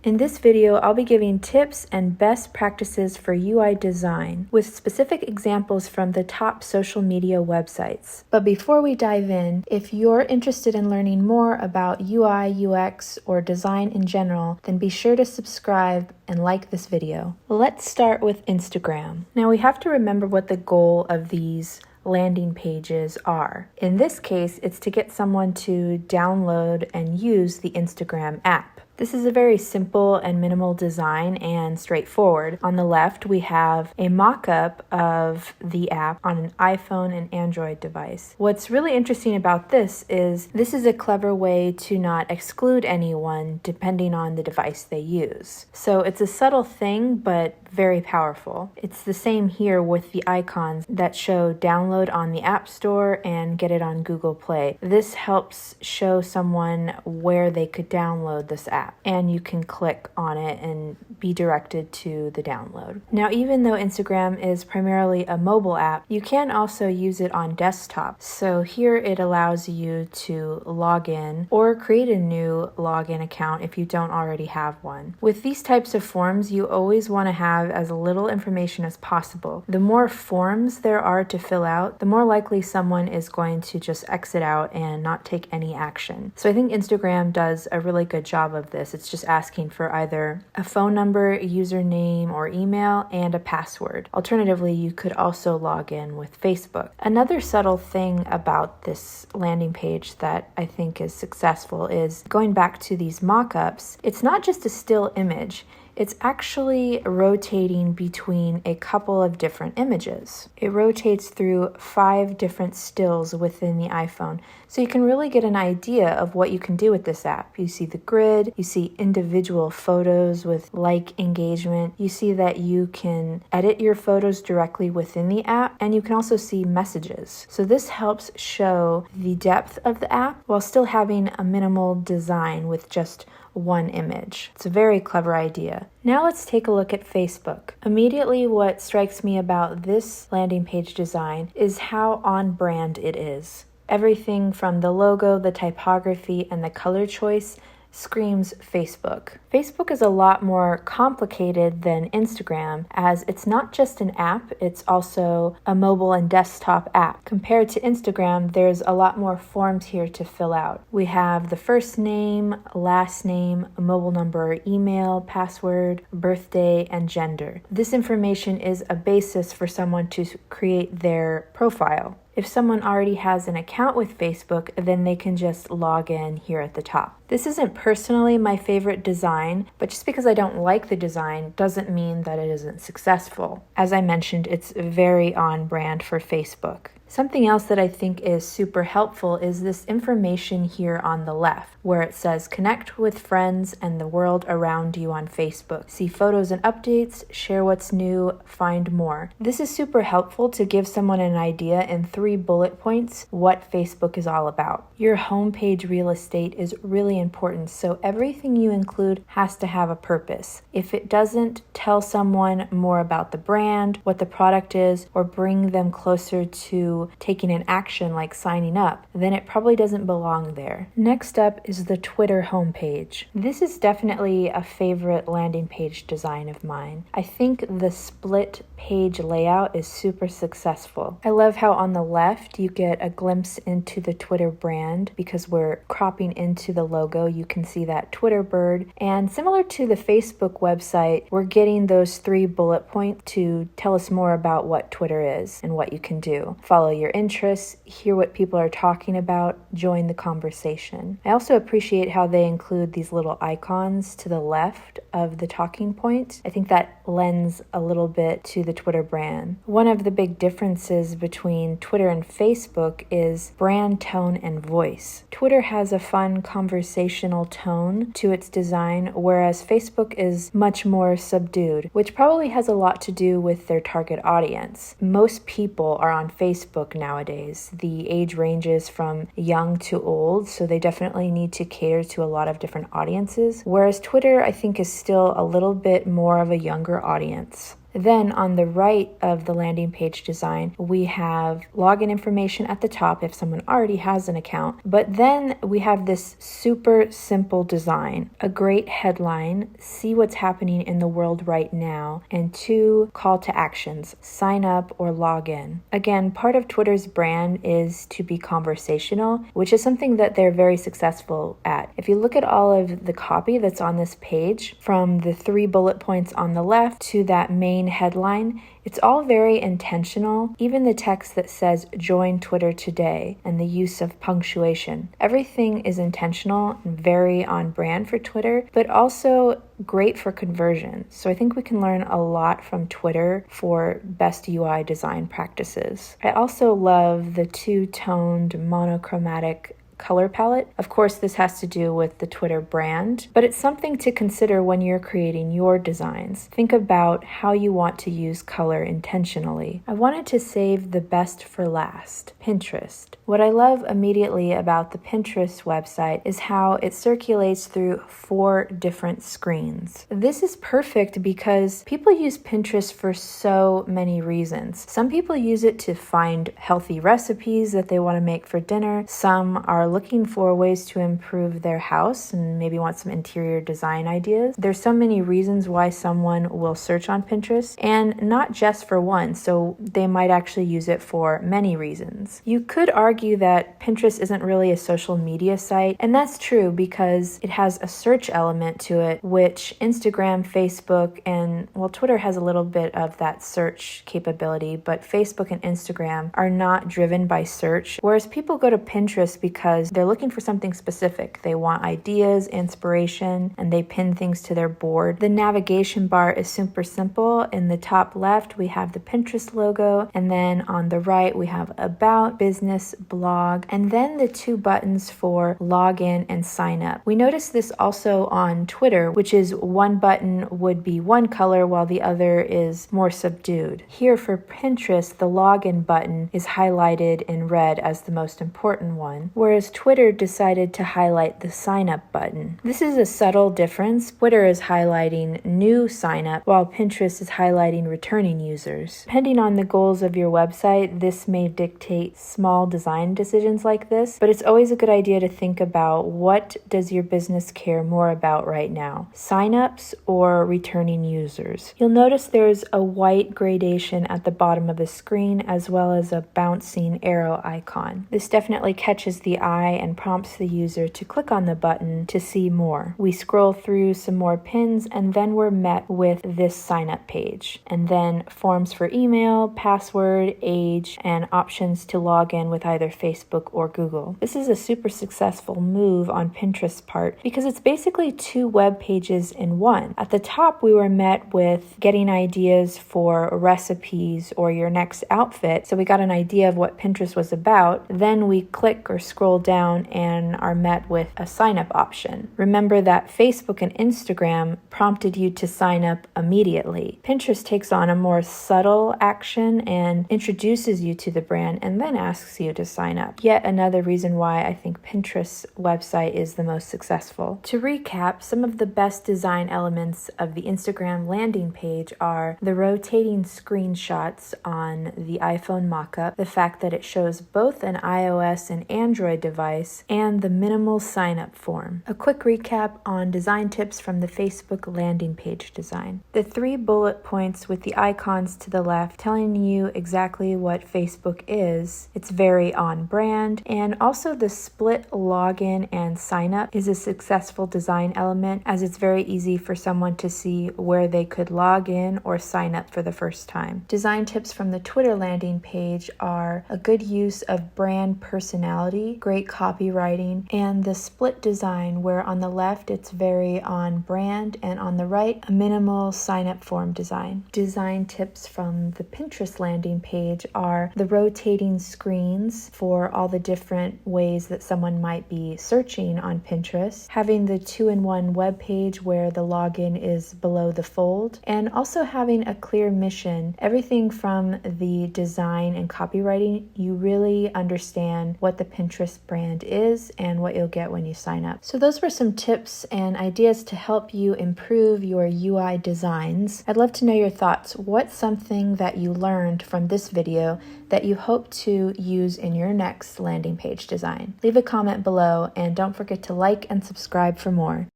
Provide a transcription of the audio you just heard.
In this video, I'll be giving tips and best practices for UI design with specific examples from the top social media websites. But before we dive in, if you're interested in learning more about UI, UX, or design in general, then be sure to subscribe and like this video. Let's start with Instagram. Now we have to remember what the goal of these landing pages are. In this case, it's to get someone to download and use the Instagram app. This is a very simple and minimal design and straightforward. On the left, we have a mock-up of the app on an iPhone and Android device. What's really interesting about this is a clever way to not exclude anyone depending on the device they use. So it's a subtle thing, but very powerful. It's the same here with the icons that show download on the App Store and get it on Google Play. This helps show someone where they could download this app, and you can click on it and be directed to the download. Now, even though Instagram is primarily a mobile app, you can also use it on desktop. So here it allows you to log in or create a new login account if you don't already have one. With these types of forms, you always want to have as little information as possible. The more forms there are to fill out, the more likely someone is going to just exit out and not take any action. So I think Instagram does a really good job of this. It's just asking for either a phone number, a username or email, and a password. Alternatively, you could also log in with Facebook. Another subtle thing about this landing page that I think is successful is going back to these mock-ups. It's not just a still image. It's actually rotating between a couple of different images. It rotates through 5 different stills within the iPhone. So you can really get an idea of what you can do with this app. You see the grid, you see individual photos with like engagement. You see that you can edit your photos directly within the app, and you can also see messages. So this helps show the depth of the app while still having a minimal design with just one image. It's a very clever idea. Now let's take a look at Facebook. Immediately, what strikes me about this landing page design is how on brand it is. Everything from the logo, the typography, and the color choice screams Facebook. Facebook is a lot more complicated than Instagram, as it's not just an app, it's also a mobile and desktop app. Compared to Instagram, there's a lot more forms here to fill out. We have the first name, last name, a mobile number, email, password, birthday, and gender. This information is a basis for someone to create their profile. If someone already has an account with Facebook, then they can just log in here at the top. This isn't personally my favorite design, but just because I don't like the design doesn't mean that it isn't successful. As I mentioned, it's very on brand for Facebook. Something else that I think is super helpful is this information here on the left, where it says connect with friends and the world around you on Facebook. See photos and updates, share what's new, find more. This is super helpful to give someone an idea in 3 bullet points what Facebook is all about. Your homepage real estate is really important, so everything you include has to have a purpose. If it doesn't tell someone more about the brand, what the product is, or bring them closer to taking an action like signing up, then it probably doesn't belong there. Next up is the Twitter homepage. This is definitely a favorite landing page design of mine. I think the split page layout is super successful. I love how on the left you get a glimpse into the Twitter brand because we're cropping into the logo. You can see that Twitter bird, and similar to the Facebook website, we're getting those 3 bullet points to tell us more about what Twitter is and what you can do. Follow your interests, hear what people are talking about, join the conversation. I also appreciate how they include these little icons to the left of the talking point. I think that lends a little bit to the Twitter brand. One of the big differences between Twitter and Facebook is brand tone and voice. Twitter has a fun conversational tone to its design, whereas Facebook is much more subdued, which probably has a lot to do with their target audience. Most people are on Facebook nowadays. The age ranges from young to old, so they definitely need to cater to a lot of different audiences, whereas Twitter, I think, is still a little bit more of a younger audience. Then on the right of the landing page design, we have login information at the top if someone already has an account. But then we have this super simple design, a great headline, see what's happening in the world right now, and 2 call to actions, sign up or log in. Again, part of Twitter's brand is to be conversational, which is something that they're very successful at. If you look at all of the copy that's on this page, from the 3 bullet points on the left to that main headline, it's all very intentional. Even the text that says join Twitter today and the use of punctuation. Everything is intentional and very on brand for Twitter, but also great for conversion. So I think we can learn a lot from Twitter for best UI design practices. I also love the 2-toned monochromatic color palette. Of course, this has to do with the Twitter brand, but it's something to consider when you're creating your designs. Think about how you want to use color intentionally. I wanted to save the best for last, Pinterest. What I love immediately about the Pinterest website is how it circulates through 4 different screens. This is perfect because people use Pinterest for so many reasons. Some people use it to find healthy recipes that they want to make for dinner. Some are looking for ways to improve their house and maybe want some interior design ideas. There's so many reasons why someone will search on Pinterest, and not just for one, so they might actually use it for many reasons. You could argue that Pinterest isn't really a social media site, and that's true because it has a search element to it, which Instagram, Facebook, and Twitter has a little bit of that search capability, but Facebook and Instagram are not driven by search, whereas people go to Pinterest because they're looking for something specific. They want ideas, inspiration, and they pin things to their board. The navigation bar is super simple. In the top left, we have the Pinterest logo, and then on the right, we have About, Business, Blog, and then the 2 buttons for login and sign up. We notice this also on Twitter, which is one button would be one color while the other is more subdued. Here for Pinterest, the login button is highlighted in red as the most important one, whereas Twitter decided to highlight the sign up button. This is a subtle difference. Twitter is highlighting new sign up while Pinterest is highlighting returning users. Depending on the goals of your website, this may dictate small design decisions like this, but it's always a good idea to think about what does your business care more about right now, signups or returning users. You'll notice there's a white gradation at the bottom of the screen as well as a bouncing arrow icon. This definitely catches the eye and prompts the user to click on the button to see more. We scroll through some more pins and then we're met with this sign up page, and then forms for email, password, age, and options to log in with either Facebook or Google. This is a super successful move on Pinterest's part because it's basically 2 web pages in one. At the top, we were met with getting ideas for recipes or your next outfit, so we got an idea of what Pinterest was about. Then we click or scroll down and are met with a sign up option. Remember that Facebook and Instagram prompted you to sign up immediately. Pinterest takes on a more subtle action and introduces you to the brand and then asks you to sign up. Yet another reason why I think Pinterest's website is the most successful. To recap, some of the best design elements of the Instagram landing page are the rotating screenshots on the iPhone mockup, the fact that it shows both an iOS and Android device, and the minimal sign-up form. A quick recap on design tips from the Facebook landing page design. The 3 bullet points with the icons to the left telling you exactly what Facebook is. It's very on brand, and also the split login and sign up is a successful design element as it's very easy for someone to see where they could log in or sign up for the first time. Design tips from the Twitter landing page are a good use of brand personality, great copywriting, and the split design where on the left it's very on brand and on the right a minimal sign up form design. Design tips from the Pinterest landing page are the rotating screens for all the different ways that someone might be searching on Pinterest, having the 2-in-1 web page where the login is below the fold, and also having a clear mission. Everything from the design and copywriting, you really understand what the Pinterest brand is and what you'll get when you sign up. So those were some tips and ideas to help you improve your UI designs. I'd love to know your thoughts. What's something that you learned from this video that you hope to use in your next landing page design? Leave a comment below and don't forget to like and subscribe for more.